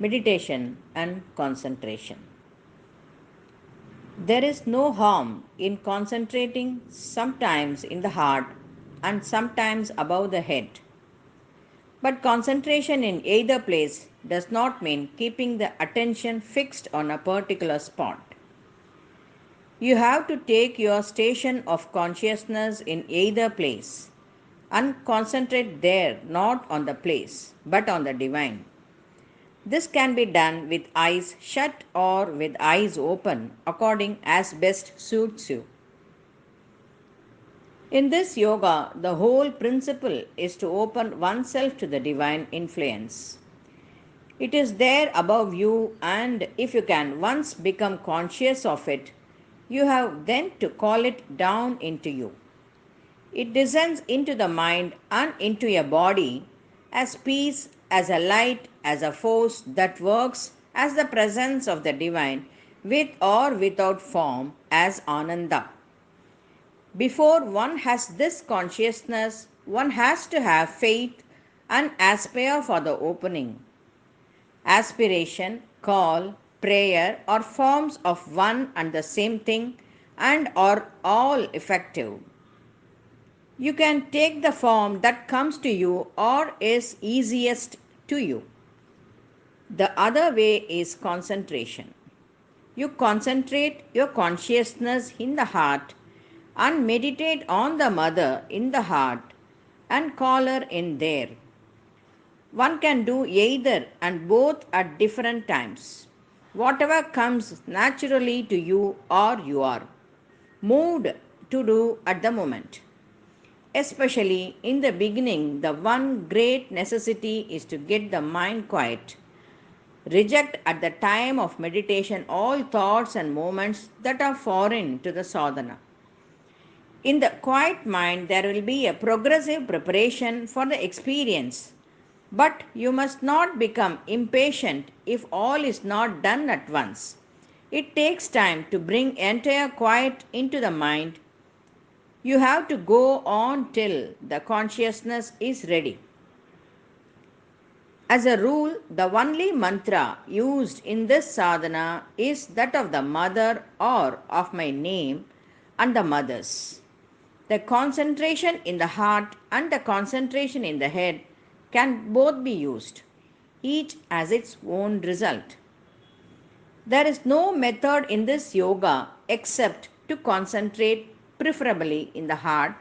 meditation and concentration. There is no harm in concentrating sometimes in the heart and sometimes above the head. But concentration in either place does not mean keeping the attention fixed on a particular spot. You have to take your station of consciousness in either place and concentrate there, not on the place, but on the divine. This can be done with eyes shut or with eyes open, according as best suits you. In this yoga, the whole principle is to open oneself to the divine influence. It is there above you, and if you can once become conscious of it, you have then to call it down into you. It descends into the mind and into your body as peace, as a light, as a force that works as the presence of the divine with or without form, as Ananda. Before one has this consciousness, one has to have faith and aspire for the opening. Aspiration, call, prayer are forms of one and the same thing and are all effective. You can take the form that comes to you or is easiest to you. The other way is concentration. You concentrate your consciousness in the heart and meditate on the mother in the heart and call her in there. One can do either and both at different times. Whatever comes naturally to you or you are moved to do at the moment. Especially in the beginning, the one great necessity is to get the mind quiet. Reject at the time of meditation all thoughts and moments that are foreign to the sadhana. In the quiet mind, there will be a progressive preparation for the experience. But you must not become impatient if all is not done at once. It takes time to bring entire quiet into the mind. You have to go on till the consciousness is ready. As a rule, the only mantra used in this sadhana is that of the mother or of my name and the mothers. The concentration in the heart and the concentration in the head can both be used. Each has its own result. There is no method in this yoga except to concentrate preferably in the heart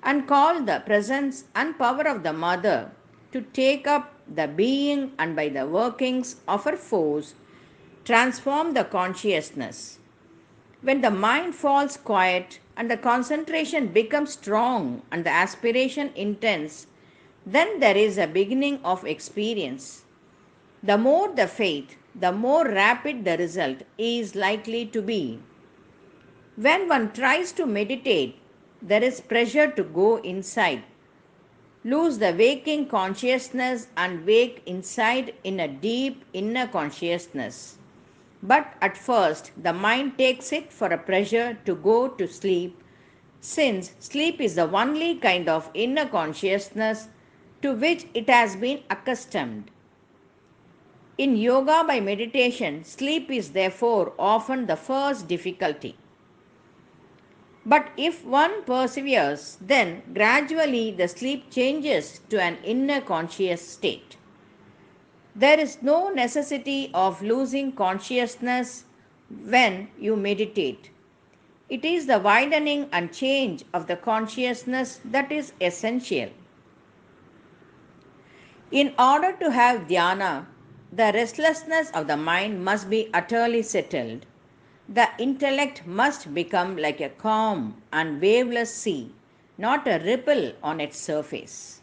and call the presence and power of the mother to take up the being and by the workings of her force transform the consciousness. When the mind falls quiet and the concentration becomes strong and the aspiration intense, then there is a beginning of experience. The more the faith, the more rapid the result is likely to be. When one tries to meditate, there is pressure to go inside, lose the waking consciousness and wake inside in a deep inner consciousness. But at first, the mind takes it for a pressure to go to sleep, since sleep is the only kind of inner consciousness to which it has been accustomed. In yoga by meditation, sleep is therefore often the first difficulty. But if one perseveres, then gradually the sleep changes to an inner conscious state. There is no necessity of losing consciousness when you meditate. It is the widening and change of the consciousness that is essential. In order to have dhyana, the restlessness of the mind must be utterly settled. The intellect must become like a calm and waveless sea, not a ripple on its surface.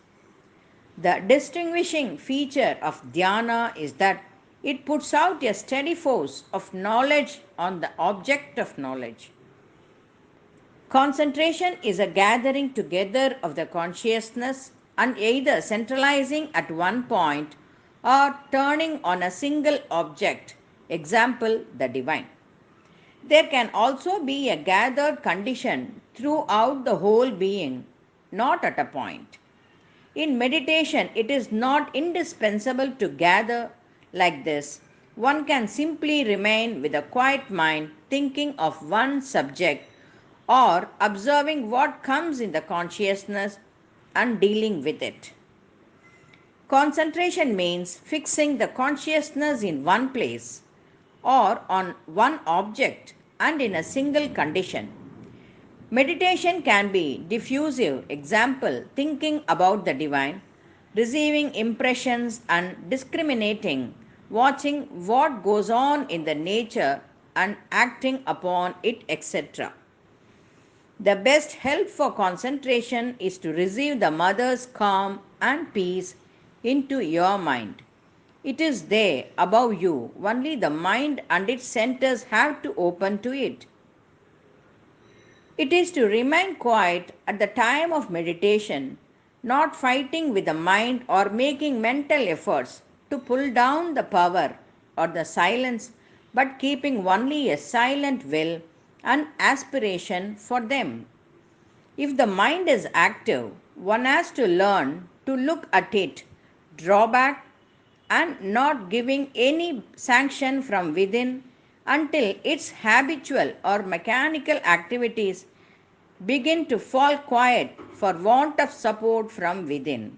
The distinguishing feature of dhyana is that it puts out a steady force of knowledge on the object of knowledge. Concentration is a gathering together of the consciousness and either centralizing at one point or turning on a single object, example, the divine. There can also be a gathered condition throughout the whole being, not at a point. In meditation, it is not indispensable to gather Like this, one can simply remain with a quiet mind thinking of one subject or observing what comes in the consciousness and dealing with it. Concentration means fixing the consciousness in one place or on one object and in a single condition. Meditation can be diffusive, example, thinking about the divine, receiving impressions and discriminating, watching what goes on in the nature and acting upon it, etc. The best help for concentration is to receive the mother's calm and peace into your mind. It is there above you, only the mind and its centers have to open to it. It is to remain quiet at the time of meditation, not fighting with the mind or making mental efforts to pull down the power or the silence, but keeping only a silent will and aspiration for them. If the mind is active, one has to learn to look at it, draw back, and not giving any sanction from within until its habitual or mechanical activities begin to fall quiet for want of support from within.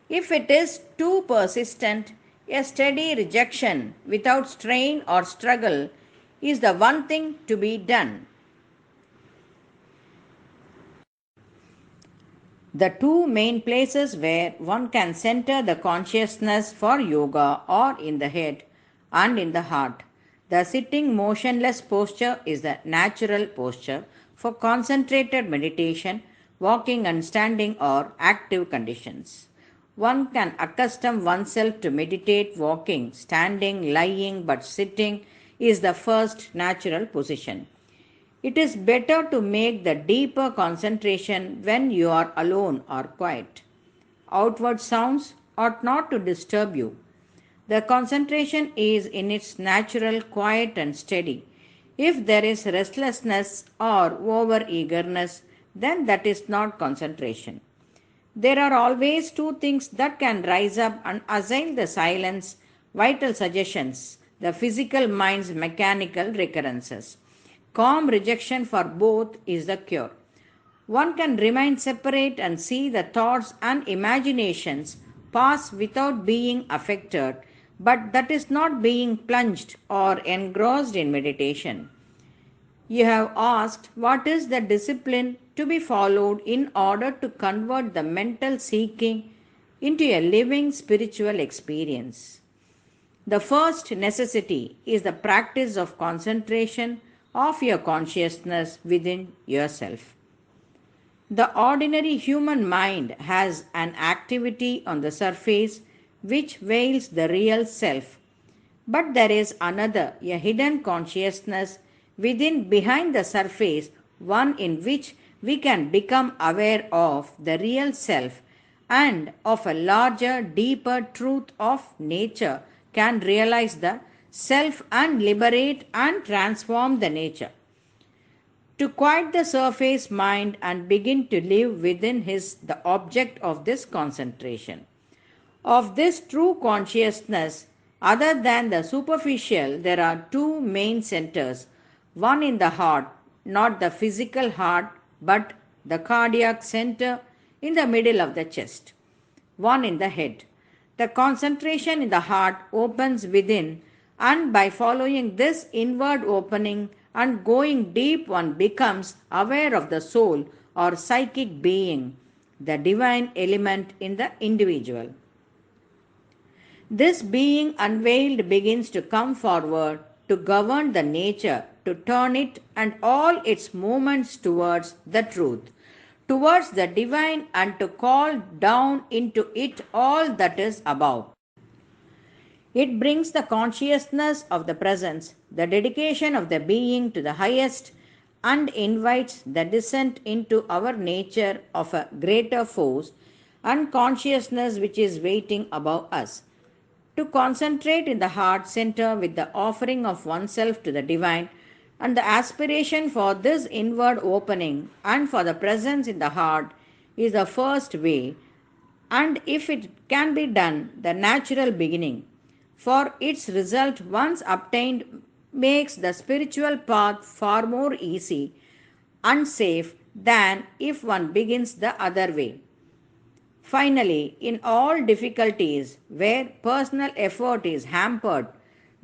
If it is too persistent, a steady rejection without strain or struggle is the one thing to be done. The two main places where one can center the consciousness for yoga are in the head and in the heart. The sitting motionless posture is the natural posture for concentrated meditation, walking and standing are active conditions. One can accustom oneself to meditate walking, standing, lying, but sitting is the first natural position. It is better to make the deeper concentration when you are alone or quiet. Outward sounds ought not to disturb you. The concentration is in its natural quiet and steady. If there is restlessness or over eagerness, then that is not concentration. There are always two things that can rise up and assail the silence, vital suggestions, the physical mind's mechanical recurrences. Calm rejection for both is the cure. One can remain separate and see the thoughts and imaginations pass without being affected, but that is not being plunged or engrossed in meditation. You have asked what is the discipline to be followed in order to convert the mental seeking into a living spiritual experience. The first necessity is the practice of concentration of your consciousness within yourself. The ordinary human mind has an activity on the surface which veils the real self. But there is another, a hidden consciousness within behind the surface, one in which we can become aware of the real self and of a larger, deeper truth of nature, can realize the self and liberate and transform the nature. To quiet the surface mind and begin to live within his the object of this concentration. Of this true consciousness, other than the superficial, there are two main centers, one in the heart, not the physical heart, but the cardiac center in the middle of the chest, one in the head. The concentration in the heart opens within, and by following this inward opening and going deep, one becomes aware of the soul or psychic being, the divine element in the individual. This being unveiled begins to come forward to govern the nature, to turn it and all its movements towards the truth, towards the divine, and to call down into it all that is above. It brings the consciousness of the presence, the dedication of the being to the highest, and invites the descent into our nature of a greater force and consciousness which is waiting above us. To concentrate in the heart center with the offering of oneself to the divine and the aspiration for this inward opening and for the presence in the heart is the first way, and if it can be done, the natural beginning. for its result once obtained makes the spiritual path far more easy and safe than if one begins the other way. Finally, in all difficulties where personal effort is hampered,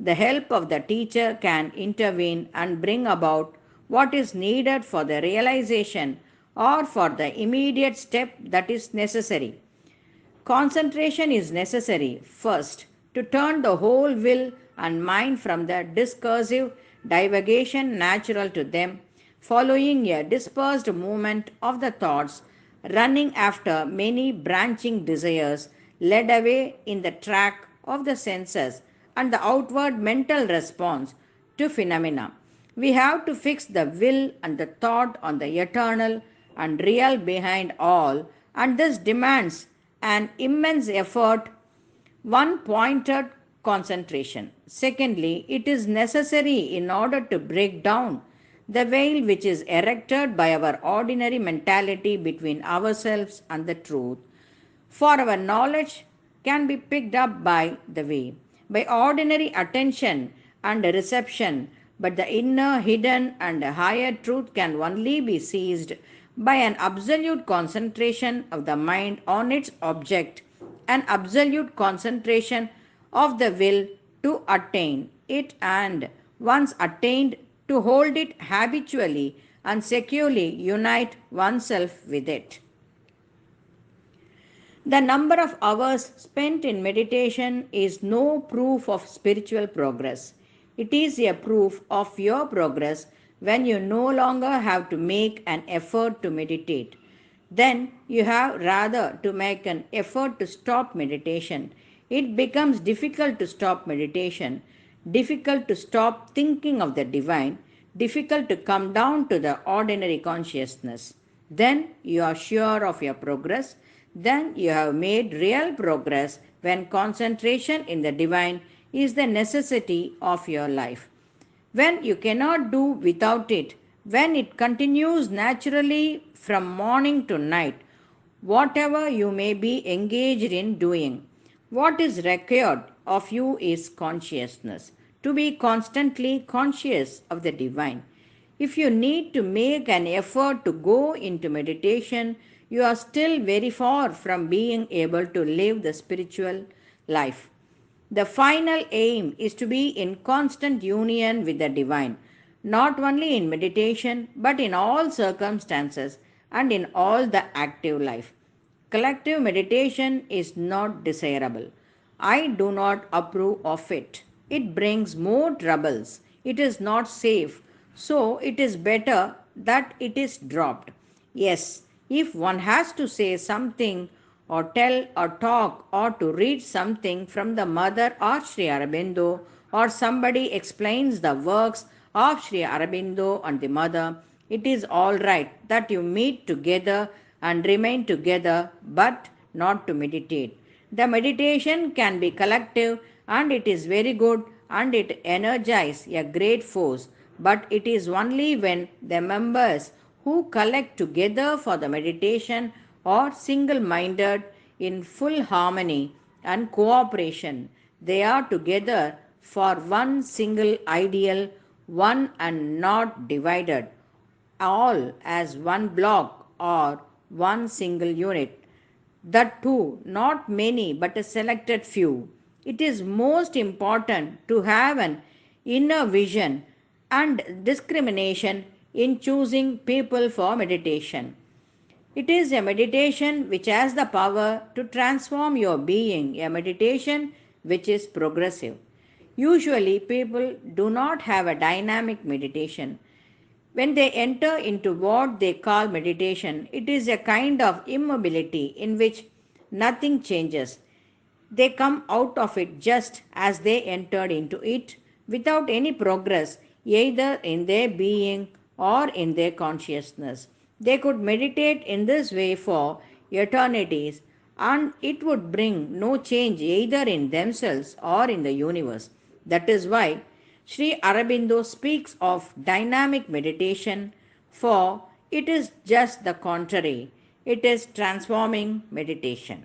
the help of the teacher can intervene and bring about what is needed for the realization or for the immediate step that is necessary. Concentration is necessary first to turn the whole will and mind from the discursive divagation natural to them, following a dispersed movement of the thoughts, running after many branching desires, led away in the track of the senses and the outward mental response to phenomena. We have to fix the will and the thought on the eternal and real behind all, and this demands an immense effort, one pointed concentration. Secondly, it is necessary in order to break down the veil which is erected by our ordinary mentality between ourselves and the truth. For our knowledge can be picked up by the way, by ordinary attention and reception, but the inner, hidden, and higher truth can only be seized by an absolute concentration of the mind on its object, an absolute concentration of the will to attain it, and once attained, to hold it habitually and securely unite oneself with it. The number of hours spent in meditation is no proof of spiritual progress. It is a proof of your progress when you no longer have to make an effort to meditate. Then you have rather to make an effort to stop meditation. It becomes difficult to stop meditation, difficult to stop thinking of the divine, difficult to come down to the ordinary consciousness. Then you are sure of your progress. Then you have made real progress when concentration in the divine is the necessity of your life. When you cannot do without it, when it continues naturally from morning to night, whatever you may be engaged in doing, what is required of you is consciousness, to be constantly conscious of the divine. If you need to make an effort to go into meditation, you are still very far from being able to live the spiritual life. The final aim is to be in constant union with the divine, not only in meditation but in all circumstances and in all the active life. Collective meditation is not desirable. I do not approve of it. It brings more troubles. It is not safe. So it is better that it is dropped. Yes, if one has to say something or tell or talk or to read something from the mother of Sri Aurobindo, or somebody explains the works of Sri Aurobindo and the mother, it is all right that you meet together and remain together, but not to meditate. The meditation can be collective and it is very good and it energizes a great force, but it is only when the members who collect together for the meditation are single minded in full harmony and cooperation. They are together for one single ideal, one and not divided, all as one block or one single unit. That too, not many, but a selected few. It is most important to have an inner vision and discrimination in choosing people for meditation. It is a meditation which has the power to transform your being, a meditation which is progressive. Usually, people do not have a dynamic meditation. When they enter into what they call meditation, it is a kind of immobility in which nothing changes. They come out of it just as they entered into it, without any progress either in their being or in their consciousness. They could meditate in this way for eternities, and it would bring no change either in themselves or in the universe. That is why Sri Aurobindo speaks of dynamic meditation, for it is just the contrary. It is transforming meditation.